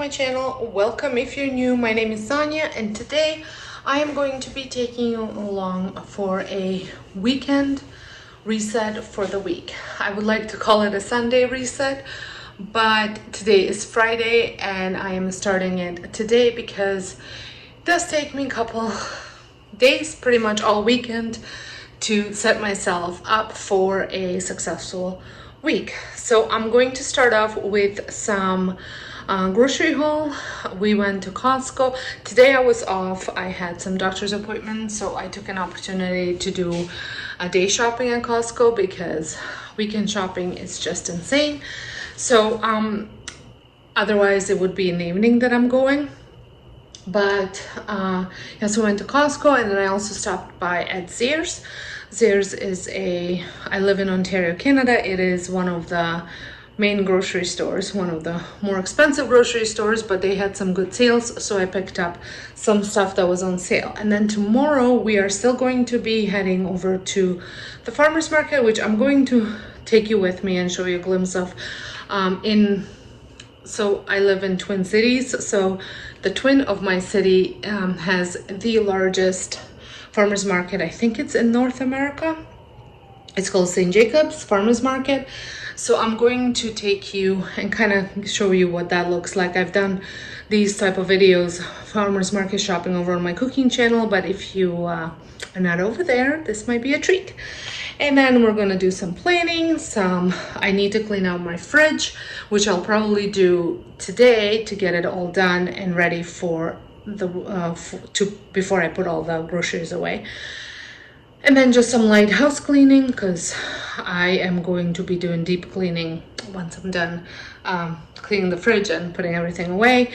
my channel. Welcome if you're new. My name is Sonia, and today I am going to be taking you along for a weekend reset for the week. I would like to call it a Sunday reset, but today is Friday and I am starting it today because it does take me a couple days, pretty much all weekend, to set myself up for a successful week. So I'm going to start off with some grocery haul. We went to Costco. Today I was off. I had some doctor's appointments, so I took an opportunity to do a day shopping at Costco because weekend shopping is just insane. So otherwise it would be in the evening that I'm going. But yeah, so I went to Costco, and then I also stopped by at Zehrs. Zehrs is I live in Ontario, Canada. It is one of the main grocery stores, one of the more expensive grocery stores, but they had some good sales, so I picked up some stuff that was on sale. And then tomorrow we are still going to be heading over to the farmers market, which I'm going to take you with me and show you a glimpse of. So I live in Twin Cities, so the twin of my city has the largest farmers market. I think it's in North America. It's called St. Jacob's Farmers Market. So I'm going to take you and kind of show you what that looks like. I've done these type of videos, farmers market shopping, over on my cooking channel, but if you are not over there, this might be a treat. And then we're gonna do some planning. I need to clean out my fridge, which I'll probably do today to get it all done and ready for before I put all the groceries away. And then just some light house cleaning, because I am going to be doing deep cleaning once I'm done cleaning the fridge and putting everything away.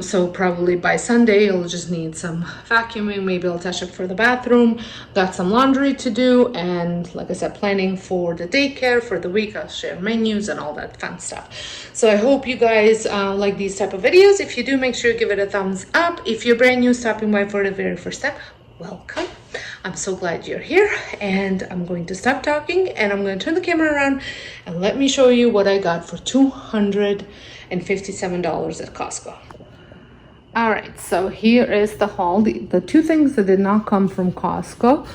So probably by Sunday, I'll just need some vacuuming. Maybe I'll touch up for the bathroom. Got some laundry to do. And like I said, planning for the daycare for the week. I'll share menus and all that fun stuff. So I hope you guys like these type of videos. If you do, make sure you give it a thumbs up. If you're brand new, stopping by for the very first time, welcome. I'm so glad you're here, and I'm going to stop talking and I'm going to turn the camera around and let me show you what I got for $257 at Costco. All right, so here is the haul. The two things that did not come from Costco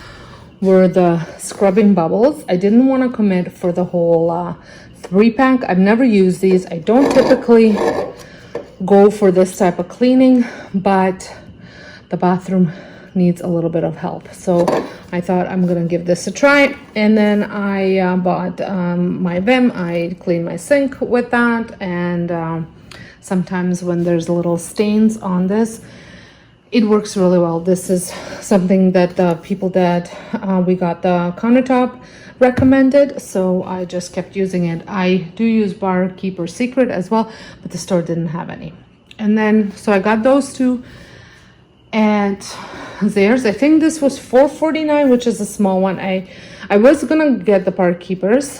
were the scrubbing bubbles. I didn't want to commit for the whole 3-pack. I've never used these. I don't typically go for this type of cleaning, but the bathroom needs a little bit of help, so I thought I'm gonna give this a try. And then I bought my Vim. I clean my sink with that, and sometimes when there's little stains on this, it works really well. This is something that the people that we got the countertop recommended, so I just kept using it. I do use Barkeeper Secret as well, but the store didn't have any. And then so I got those two at Zehrs. I think this was $4.49, which is a small one. I was gonna get the Park Keepers,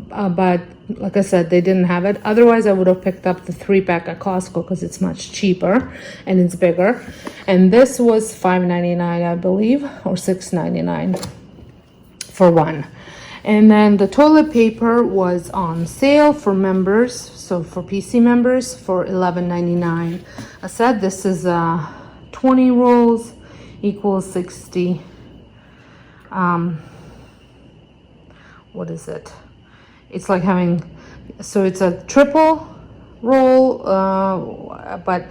but like I said, they didn't have it. Otherwise, I would have picked up the 3-pack at Costco because it's much cheaper and it's bigger. And this was $5.99, I believe, or $6.99 for one. And then the toilet paper was on sale for members, so for PC members, for $11.99. I said this is 20 rolls equals 60. What is it? It's like having, so it's a triple roll, but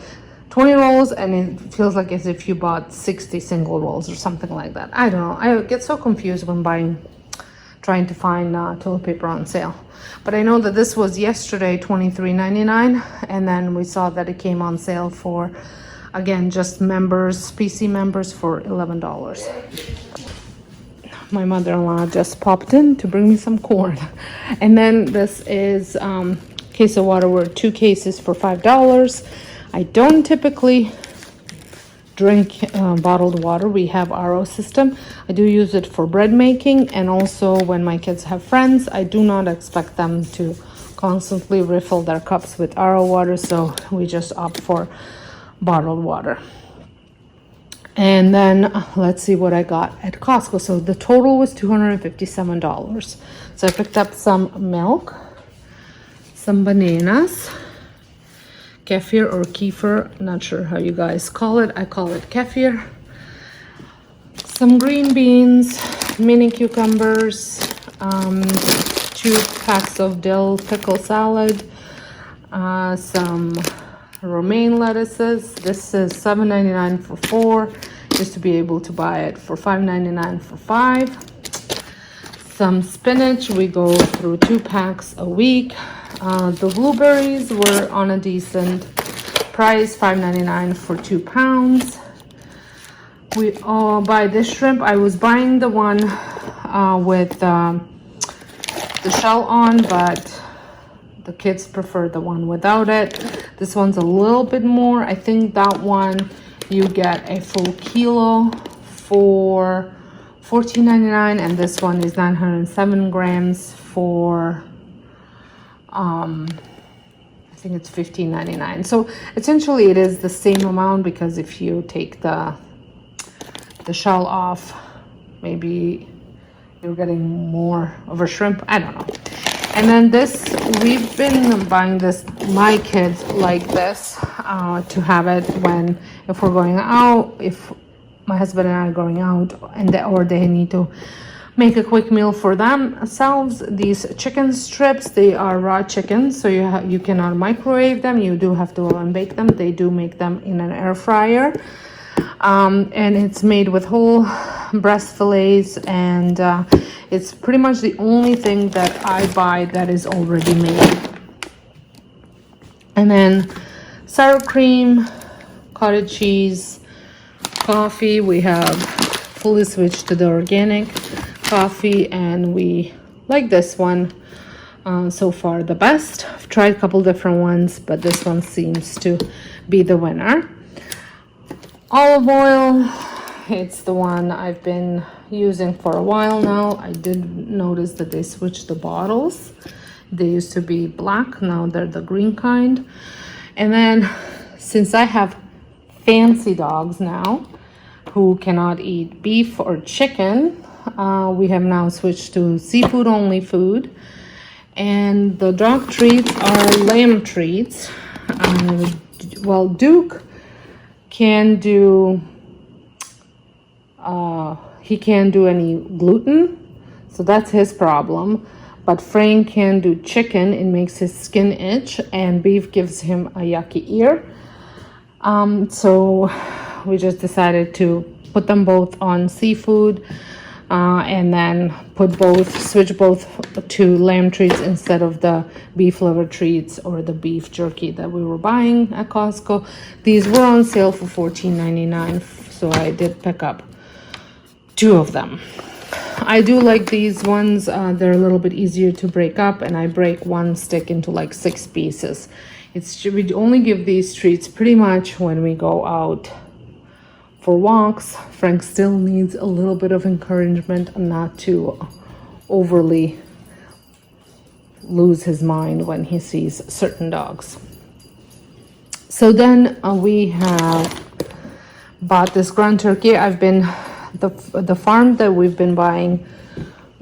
20 rolls, and it feels like as if you bought 60 single rolls or something like that. I don't know. I get so confused when trying to find toilet paper on sale. But I know that this was yesterday $23.99, and then we saw that it came on sale for, again, just members, PC members, for $11. My mother-in-law just popped in to bring me some corn. And then this is case of water, were 2 cases for $5. I don't typically drink bottled water. We have RO system. I do use it for bread making, and also when my kids have friends, I do not expect them to constantly refill their cups with RO water, so we just opt for bottled water. And then let's see what I got at Costco. So the total was $257. So I picked up some milk, some bananas, kefir or kefir, not sure how you guys call it. I call it kefir. Some green beans, mini cucumbers, 2 packs of dill pickle salad, some romaine lettuces. This is $7.99 for 4. Used to be able to buy it for $5.99 for 5. Some spinach. We go through 2 packs a week. The blueberries were on a decent price, $5.99 for 2 pounds. We buy this shrimp. I was buying the one with the shell on, but the kids prefer the one without it. This one's a little bit more. I think that one you get a full kilo for $14.99, and this one is 907 grams for I think it's $15.99. So essentially it is the same amount, because if you take the shell off, maybe you're getting more of a shrimp. I don't know. And then this, we've been buying this, my kids like this, to have it if we're going out, if my husband and I are going out, or they need to make a quick meal for themselves. These chicken strips, they are raw chicken, so you cannot microwave them. You do have to oven bake them. They do make them in an air fryer. And it's made with whole breast fillets, and it's pretty much the only thing that I buy that is already made. And then sour cream, cottage cheese, coffee. We have fully switched to the organic coffee, and we like this one so far the best. I've tried a couple different ones, but this one seems to be the winner. Olive oil, it's the one I've been using for a while now. I did notice that they switched the bottles. They used to be black, now they're the green kind. And then since I have fancy dogs now who cannot eat beef or chicken, we have now switched to seafood only food. And the dog treats are lamb treats. Well, Duke can do, he can't do any gluten, so that's his problem. But Frank can do chicken, it makes his skin itch, and beef gives him a yucky ear. So we just decided to put them both on seafood, and then switch both to lamb treats instead of the beef liver treats or the beef jerky that we were buying at Costco. These were on sale for $14.99, so I did pick up 2 of them. I do like these ones. They're a little bit easier to break up, and I break one stick into like 6 pieces. We only give these treats pretty much when we go out for walks. Frank still needs a little bit of encouragement not to overly lose his mind when he sees certain dogs. So then we have bought this ground turkey. The farm that we've been buying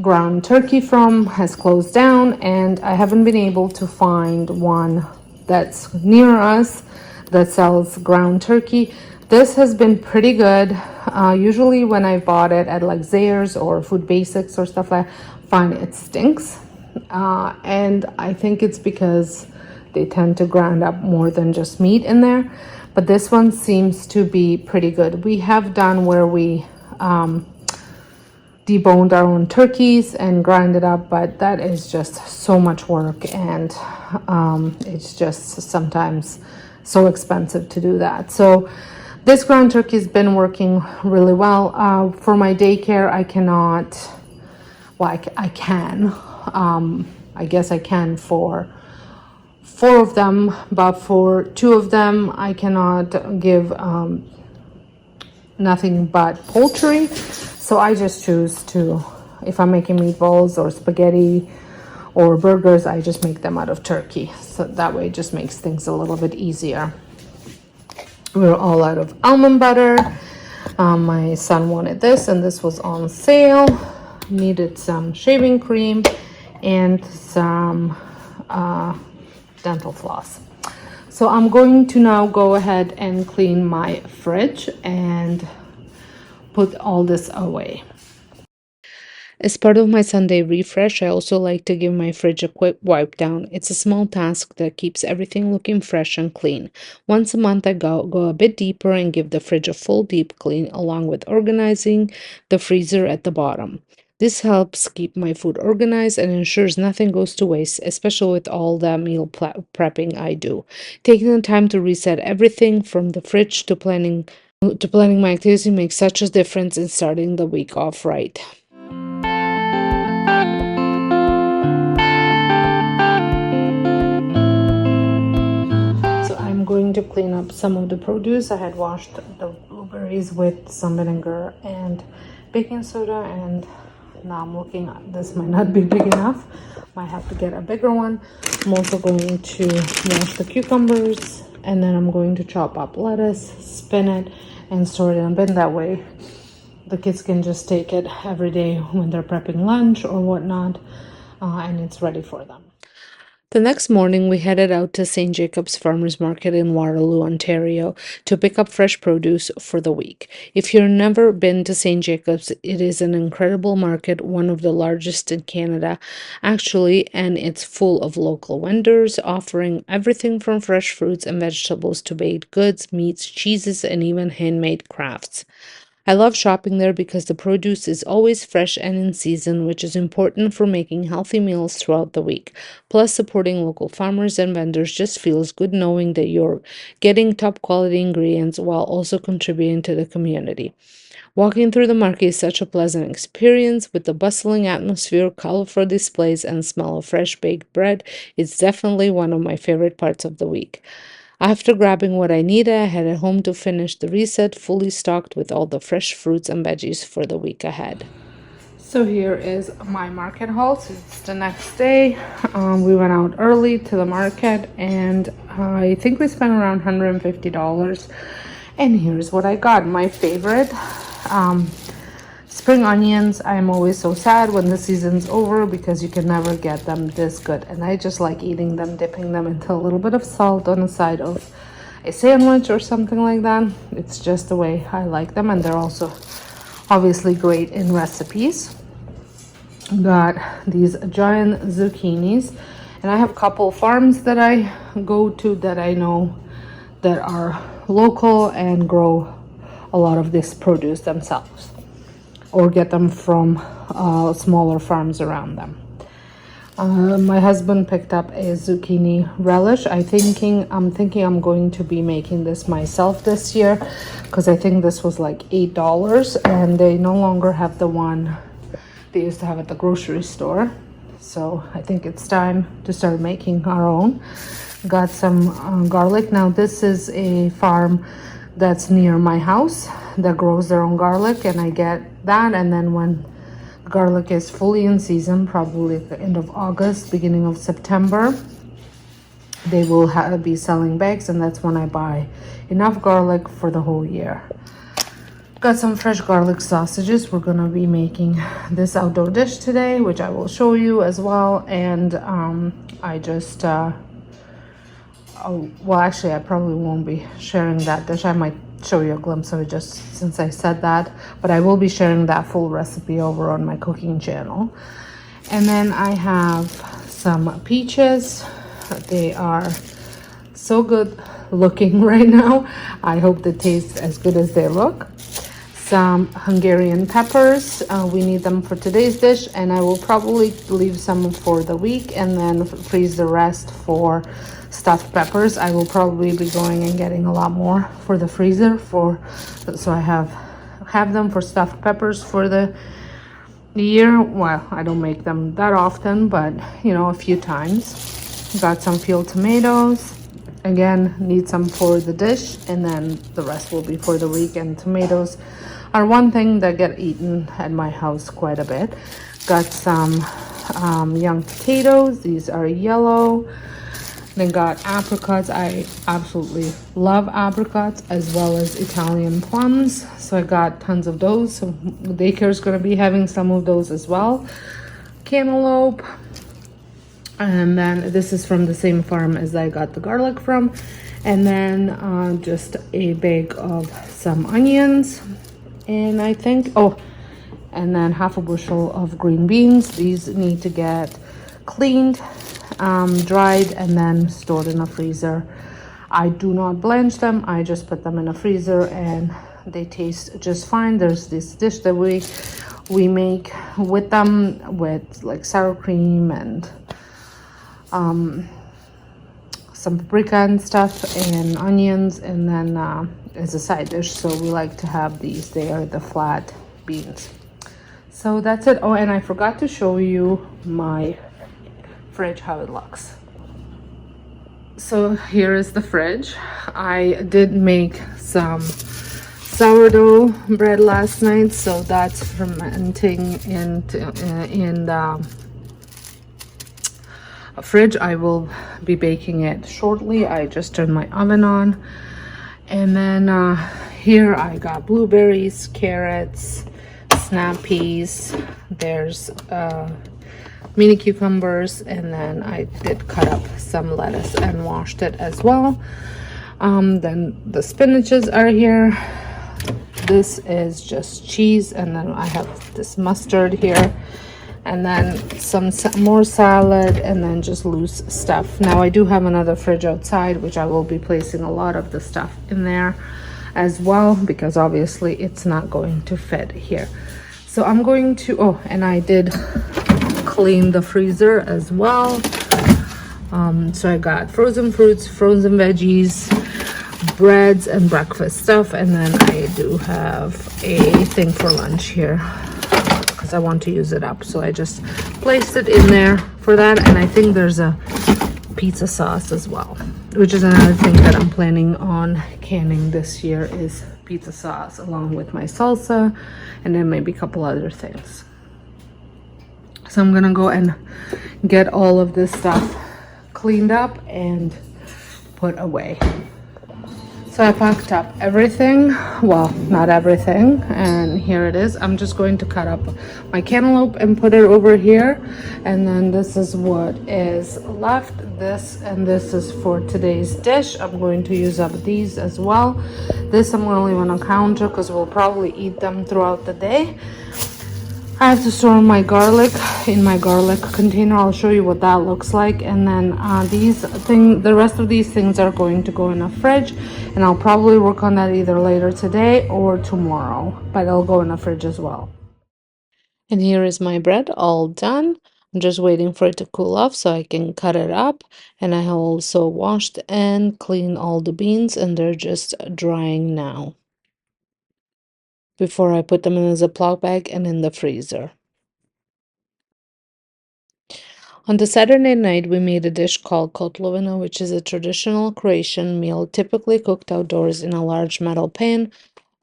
ground turkey from has closed down, and I haven't been able to find one that's near us that sells ground turkey. This has been pretty good. Usually when I bought it at like Zayre's or Food Basics or stuff, I find it stinks. And I think it's because they tend to grind up more than just meat in there. But this one seems to be pretty good. We have done where we deboned our own turkeys and grind it up, but that is just so much work, and it's just sometimes so expensive to do that. So this ground turkey has been working really well. For my daycare, I cannot, well, I can. I guess I can for 4 of them, but for 2 of them, I cannot give nothing but poultry. So I just choose to, if I'm making meatballs or spaghetti or burgers, I just make them out of turkey. So that way it just makes things a little bit easier. We're all out of almond butter. My son wanted this, and this was on sale. Needed some shaving cream and some dental floss. So So I'm going to now go ahead and clean my fridge and put all this away. As part of my Sunday refresh, I also like to give my fridge a quick wipe down. It's a small task that keeps everything looking fresh and clean. Once a month, I go a bit deeper and give the fridge a full deep clean, along with organizing the freezer at the bottom. This helps keep my food organized and ensures nothing goes to waste, especially with all the meal prepping I do. Taking the time to reset everything from the fridge to planning my activity makes such a difference in starting the week off right. So I'm going to clean up some of the produce. I had washed the blueberries with some vinegar and baking soda, and now I'm looking at this might not be big enough. Might have to get a bigger one. I'm also going to wash the cucumbers, and then I'm going to chop up lettuce, spin it, and store it in a bin. That way the kids can just take it every day when they're prepping lunch or whatnot, and it's ready for them. The next morning, we headed out to St. Jacob's Farmers Market in Waterloo, Ontario, to pick up fresh produce for the week. If you've never been to St. Jacob's, it is an incredible market, one of the largest in Canada, actually, and it's full of local vendors offering everything from fresh fruits and vegetables to baked goods, meats, cheeses, and even handmade crafts. I love shopping there because the produce is always fresh and in season, which is important for making healthy meals throughout the week. Plus, supporting local farmers and vendors just feels good knowing that you're getting top quality ingredients while also contributing to the community. Walking through the market is such a pleasant experience with the bustling atmosphere, colorful displays, and smell of fresh baked bread. It's definitely one of my favorite parts of the week. After grabbing what I needed, I headed home to finish the reset, fully stocked with all the fresh fruits and veggies for the week ahead. So here is my market haul. So it's the next day. We went out early to the market, and I think we spent around $150. And here's what I got. My favorite spring onions. I'm always so sad when the season's over because you can never get them this good. And I just like eating them, dipping them into a little bit of salt on the side of a sandwich or something like that. It's just the way I like them. And they're also obviously great in recipes. Got these giant zucchinis. And I have a couple farms that I go to that I know that are local and grow a lot of this produce themselves, or get them from smaller farms around them. My husband picked up a zucchini relish. I'm thinking I'm going to be making this myself this year because I think this was like $8, and they no longer have the one they used to have at the grocery store. So I think it's time to start making our own. Got some garlic. Now this is a farm that's near my house that grows their own garlic, and I get that, and then when garlic is fully in season, probably at the end of August, beginning of September, they will be selling bags, and that's when I buy enough garlic for the whole year. Got some fresh garlic sausages. We're gonna be making this outdoor dish today, which I will show you as well. And I just actually I probably won't be sharing that dish. I might show you a glimpse of it just since I said that, but I will be sharing that full recipe over on my cooking channel. And then I have some peaches. They are so good looking right now. I hope they taste as good as they look. Some Hungarian peppers. We need them for today's dish, and I will probably leave some for the week and then freeze the rest for stuffed peppers. I will probably be going and getting a lot more for the freezer so I have them for stuffed peppers for the year. Well, I don't make them that often, but a few times. Got some field tomatoes. Again, need some for the dish, and then the rest will be for the week. And tomatoes are one thing that get eaten at my house quite a bit. Got some young potatoes. These are yellow. Then got apricots. I absolutely love apricots, as well as Italian plums. So I got tons of those. So Daycare is going to be having some of those as well. Cantaloupe. And then this is from the same farm as I got the garlic from. And then just a bag of some onions. And I think, oh, and then half a bushel of green beans. These need to get cleaned, dried, and then stored in a freezer. I do not blanch them. I just put them in a freezer and they taste just fine. There's this dish that we make with them with like sour cream and some paprika and stuff and onions, and then as a side dish. So we like to have these. They are the flat beans. So that's it. Oh, and I forgot to show you my fridge, how it looks. So here is the fridge. I did make some sourdough bread last night, so that's fermenting in the fridge. I will be baking it shortly. I just turned my oven on. And then here I got blueberries, carrots, snap peas. There's mini cucumbers, and then I did cut up some lettuce and washed it as well. Then the spinaches are here. This is just cheese, and then I have this mustard here, and then some more salad, and then just loose stuff. Now I do have another fridge outside, which I will be placing a lot of the stuff in there as well, because obviously it's not going to fit here. So I'm going to, oh, and I did clean the freezer as well. So I got frozen fruits, frozen veggies, breads, and breakfast stuff. And then I do have a thing for lunch here because I want to use it up. So I just placed it in there for that. And I think there's a pizza sauce as well, which is another thing that I'm planning on canning this year, is pizza sauce along with my salsa, and then maybe a couple other things. So I'm gonna go and get all of this stuff cleaned up and put away. So I packed up everything, well, not everything, and here it is. I'm just going to cut up my cantaloupe and put it over here, and then this is what is left. This and this is for today's dish. I'm going to use up these as well. This I'm going to leave on a counter because we'll probably eat them throughout the day. I have to store my garlic in my garlic container. I'll show you what that looks like. And then the rest of these things are going to go in a fridge, and I'll probably work on that either later today or tomorrow, but it'll go in a fridge as well. And here is my bread all done. I'm just waiting for it to cool off so I can cut it up. And I have also washed and cleaned all the beans, and they're just drying now before I put them in a Ziploc bag and in the freezer. On the Saturday night, we made a dish called kotlovina, which is a traditional Croatian meal typically cooked outdoors in a large metal pan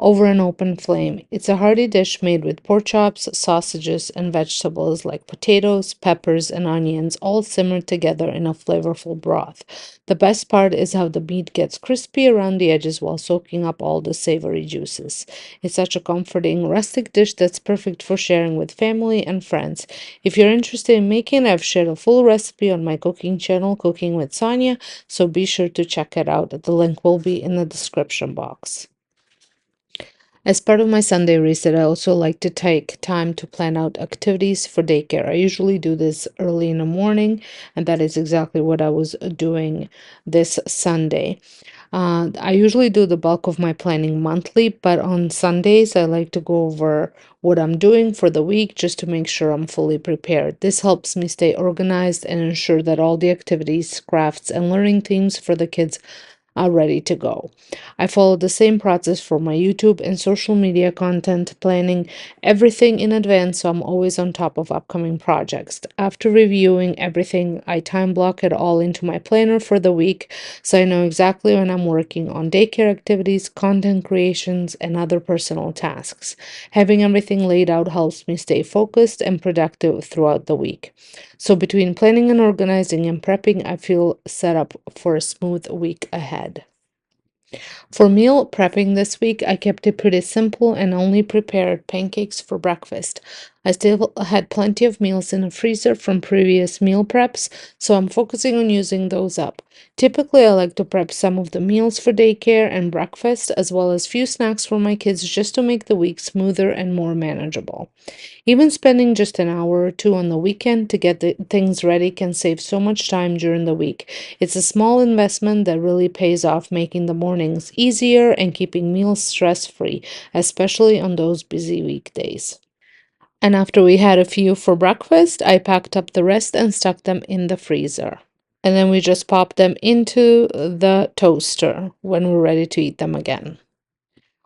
over an open flame. It's a hearty dish made with pork chops, sausages, and vegetables like potatoes, peppers, and onions, all simmered together in a flavorful broth. The best part is how the meat gets crispy around the edges while soaking up all the savory juices. It's such a comforting, rustic dish that's perfect for sharing with family and friends. If you're interested in making it, I've shared a full recipe on my cooking channel, Cooking with Sonia, so be sure to check it out. The link will be in the description box. As part of my Sunday reset, I also like to take time to plan out activities for daycare. I usually do this early in the morning, and that is exactly what I was doing this Sunday. I usually do the bulk of my planning monthly, but on Sundays, I like to go over what I'm doing for the week just to make sure I'm fully prepared. This helps me stay organized and ensure that all the activities, crafts, and learning themes for the kids are ready to go. I follow the same process for my YouTube and social media content, planning everything in advance so I'm always on top of upcoming projects. After reviewing everything, I time block it all into my planner for the week so I know exactly when I'm working on daycare activities, content creations, and other personal tasks. Having everything laid out helps me stay focused and productive throughout the week. So between planning and organizing and prepping, I feel set up for a smooth week ahead. For meal prepping this week, I kept it pretty simple and only prepared pancakes for breakfast. I still had plenty of meals in the freezer from previous meal preps, so I'm focusing on using those up. Typically, I like to prep some of the meals for daycare and breakfast, as well as few snacks for my kids just to make the week smoother and more manageable. Even spending just an hour or two on the weekend to get the things ready can save so much time during the week. It's a small investment that really pays off, making the mornings easier and keeping meals stress free, especially on those busy weekdays. And after we had a few for breakfast, I packed up the rest and stuck them in the freezer. And then we just popped them into the toaster when we're ready to eat them again.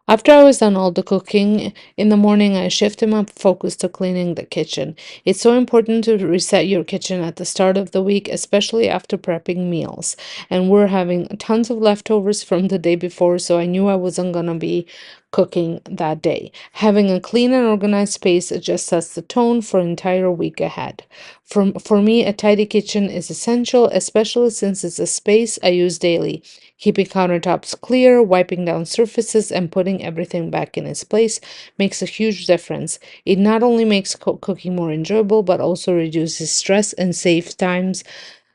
After I was done all the cooking in the morning, I shifted my focus to cleaning the kitchen. It's so important to reset your kitchen at the start of the week, especially after prepping meals. And we're having tons of leftovers from the day before, so I knew I wasn't going to be cooking that day. Having a clean and organized space just sets the tone for entire week ahead. For me, a tidy kitchen is essential, especially since it's a space I use daily. Keeping countertops clear, wiping down surfaces, and putting everything back in its place makes a huge difference. It not only makes cooking more enjoyable, but also reduces stress and saves time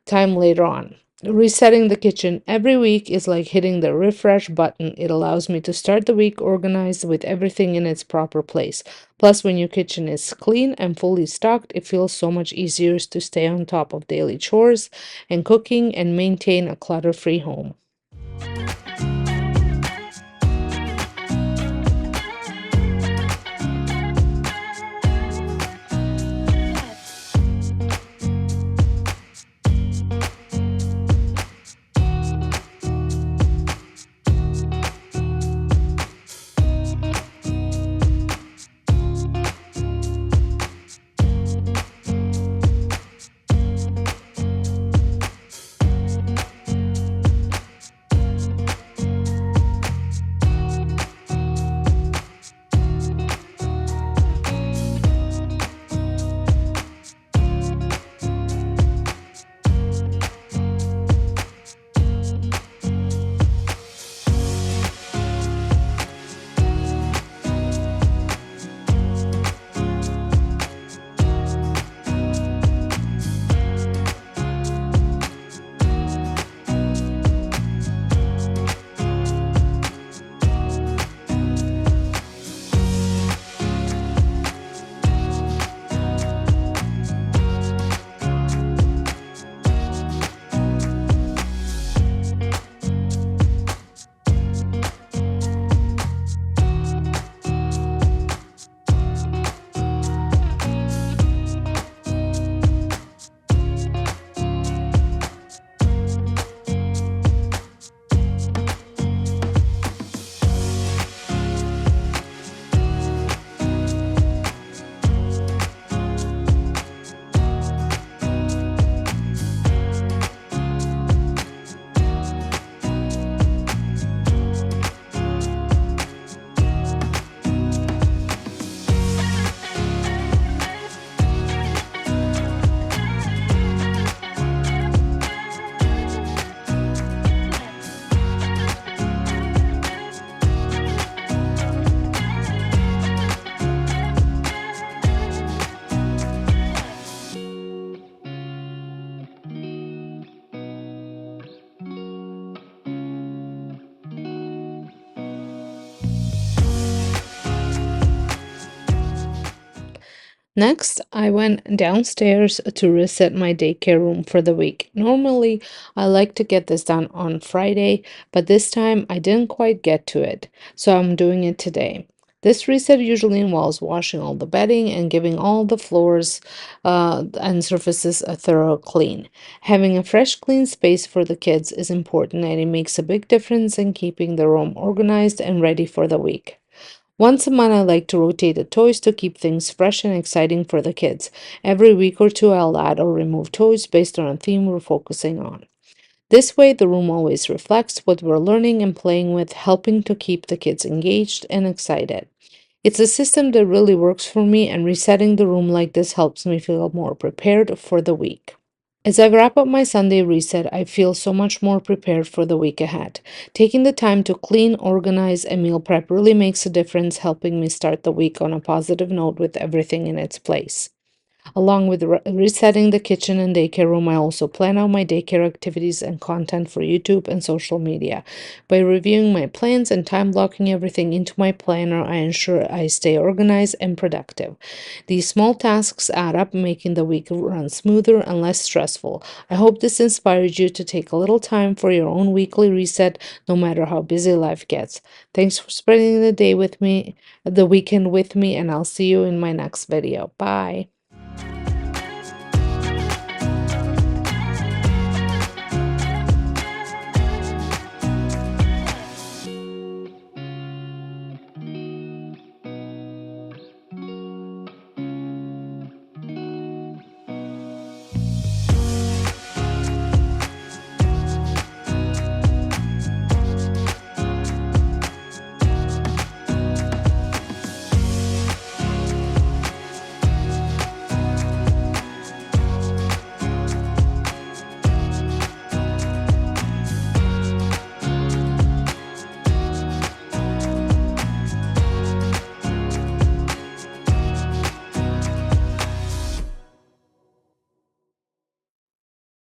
later on. Resetting the kitchen every week is like hitting the refresh button. It allows me to start the week organized with everything in its proper place. Plus, when your kitchen is clean and fully stocked, it feels so much easier to stay on top of daily chores and cooking and maintain a clutter free home. Next, I went downstairs to reset my daycare room for the week. Normally, I like to get this done on Friday, but this time I didn't quite get to it, so I'm doing it today. This reset usually involves washing all the bedding and giving all the floors and surfaces a thorough clean. Having a fresh, clean space for the kids is important and it makes a big difference in keeping the room organized and ready for the week. Once a month, I like to rotate the toys to keep things fresh and exciting for the kids. Every week or two, I'll add or remove toys based on a theme we're focusing on. This way, the room always reflects what we're learning and playing with, helping to keep the kids engaged and excited. It's a system that really works for me, and resetting the room like this helps me feel more prepared for the week. As I wrap up my Sunday reset, I feel so much more prepared for the week ahead. Taking the time to clean, organize, and meal prep really makes a difference, helping me start the week on a positive note with everything in its place. Along with resetting the kitchen and daycare room, I also plan out my daycare activities and content for YouTube and social media. By reviewing my plans and time blocking everything into my planner, I ensure I stay organized and productive. These small tasks add up, making the week run smoother and less stressful. I hope this inspires you to take a little time for your own weekly reset, no matter how busy life gets. Thanks for spending the day with me, the weekend with me, and I'll see you in my next video. Bye.